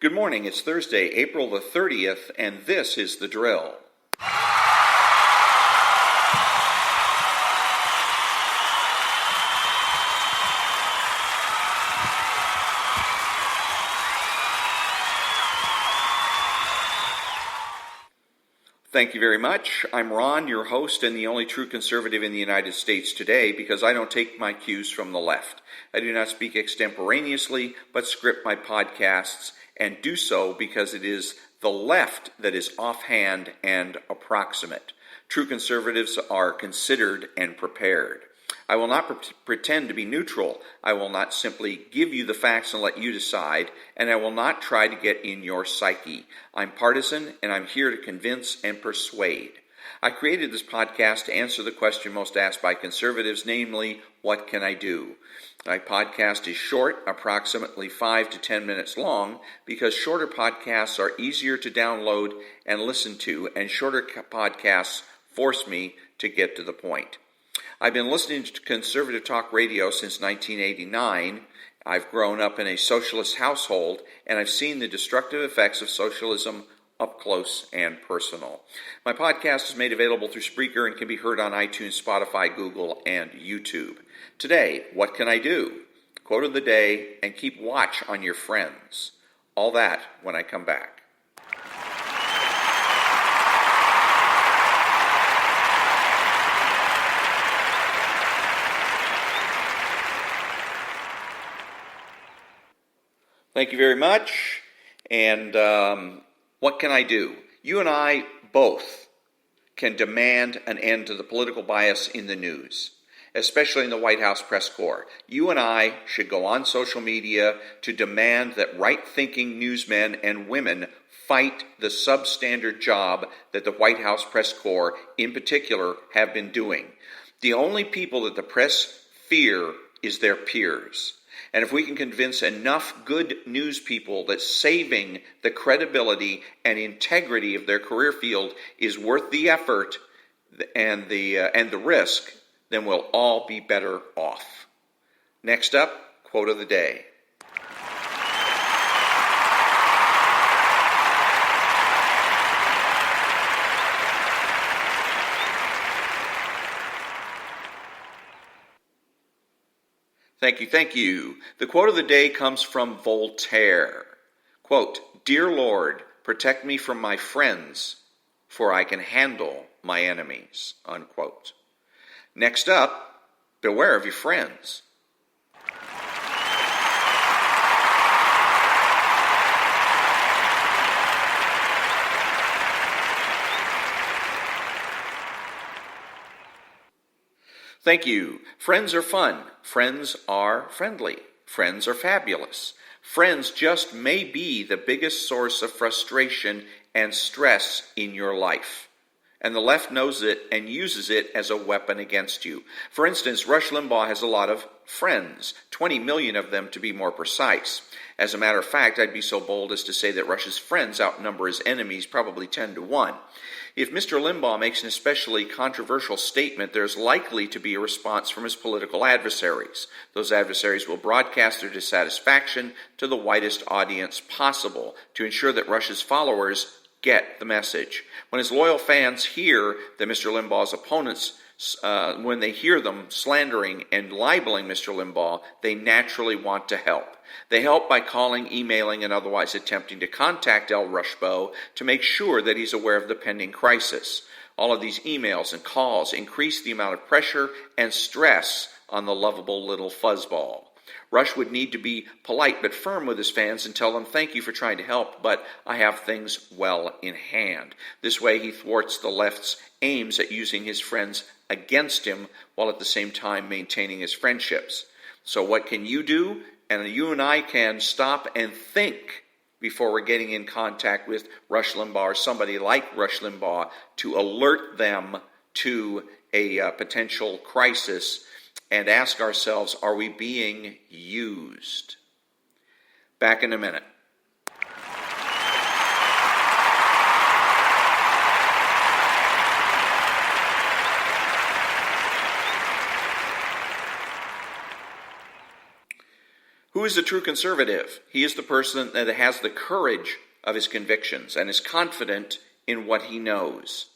Good morning. It's Thursday, April the 30th, and this is The Drill. Thank you very much. I'm Ron, your host and the only true conservative in the United States today, because I don't take my cues from the left. I do not speak extemporaneously, but script my podcasts, and do so because it is the left that is offhand and approximate. True conservatives are considered and prepared. I will not pretend to be neutral. I will not simply give you the facts and let you decide, and I will not try to get in your psyche. I'm partisan, and I'm here to convince and persuade. I created this podcast to answer the question most asked by conservatives, namely, what can I do? My podcast is short, approximately 5 to 10 minutes long, because shorter podcasts are easier to download and listen to, and shorter podcasts force me to get to the point. I've been listening to conservative talk radio since 1989. I've grown up in a socialist household, and I've seen the destructive effects of socialism up close and personal. My podcast is made available through Spreaker and can be heard on iTunes, Spotify, Google, and YouTube. Today, what can I do? Quote of the day, and keep watch on your friends. All that when I come back. Thank you very much. And what can I do? You and I both can demand an end to the political bias in the news, especially in the White House press corps. You and I should go on social media to demand that right-thinking newsmen and women fight the substandard job that the White House press corps in particular have been doing. The only people that the press fear is their peers. And if we can convince enough good news people that saving the credibility and integrity of their career field is worth the effort and the risk, then we'll all be better off. Next up, quote of the day. Thank you. The quote of the day comes from Voltaire. Quote, "Dear Lord, protect me from my friends, for I can handle my enemies." Unquote. Next up, beware of your friends. Thank you. Friends are fun. Friends are friendly. Friends are fabulous. Friends just may be the biggest source of frustration and stress in your life. And the left knows it and uses it as a weapon against you. For instance, Rush Limbaugh has a lot of friends, 20 million of them to be more precise. As a matter of fact, I'd be so bold as to say that Rush's friends outnumber his enemies probably 10 to 1. If Mr. Limbaugh makes an especially controversial statement, there's likely to be a response from his political adversaries. Those adversaries will broadcast their dissatisfaction to the widest audience possible to ensure that Rush's followers get the message. When his loyal fans hear that Mr. Limbaugh's opponents, when they hear them slandering and libeling Mr. Limbaugh, they naturally want to help. They help by calling, emailing, and otherwise attempting to contact Al Rushbo to make sure that he's aware of the pending crisis. All of these emails and calls increase the amount of pressure and stress on the lovable little fuzzball. Rush would need to be polite but firm with his fans and tell them, "Thank you for trying to help, but I have things well in hand." This way he thwarts the left's aims at using his friends against him while at the same time maintaining his friendships. So what can you do? And you and I can stop and think before we're getting in contact with Rush Limbaugh or somebody like Rush Limbaugh to alert them to a potential crisis and ask ourselves, are we being used? Back in a minute. Who is the true conservative? He is the person that has the courage of his convictions and is confident in what he knows.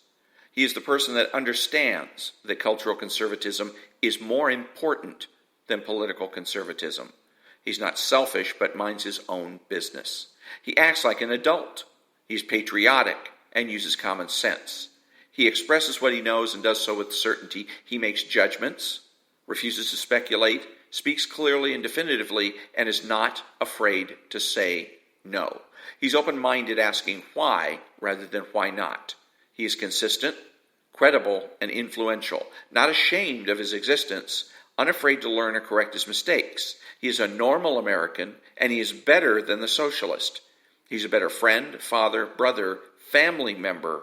He is the person that understands that cultural conservatism is more important than political conservatism. He's not selfish, but minds his own business. He acts like an adult. He's patriotic and uses common sense. He expresses what he knows and does so with certainty. He makes judgments, refuses to speculate, speaks clearly and definitively, and is not afraid to say no. He's open-minded, asking why rather than why not. He is consistent, credible, and influential, not ashamed of his existence, unafraid to learn or correct his mistakes. He is a normal American, and he is better than the socialist. He's a better friend, father, brother, family member,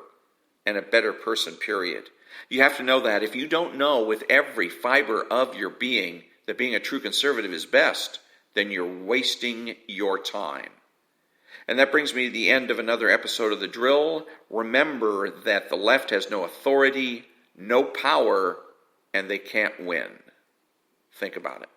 and a better person, period. You have to know that. If you don't know with every fiber of your being that being a true conservative is best, then you're wasting your time. And that brings me to the end of another episode of The Drill. Remember that the left has no authority, no power, and they can't win. Think about it.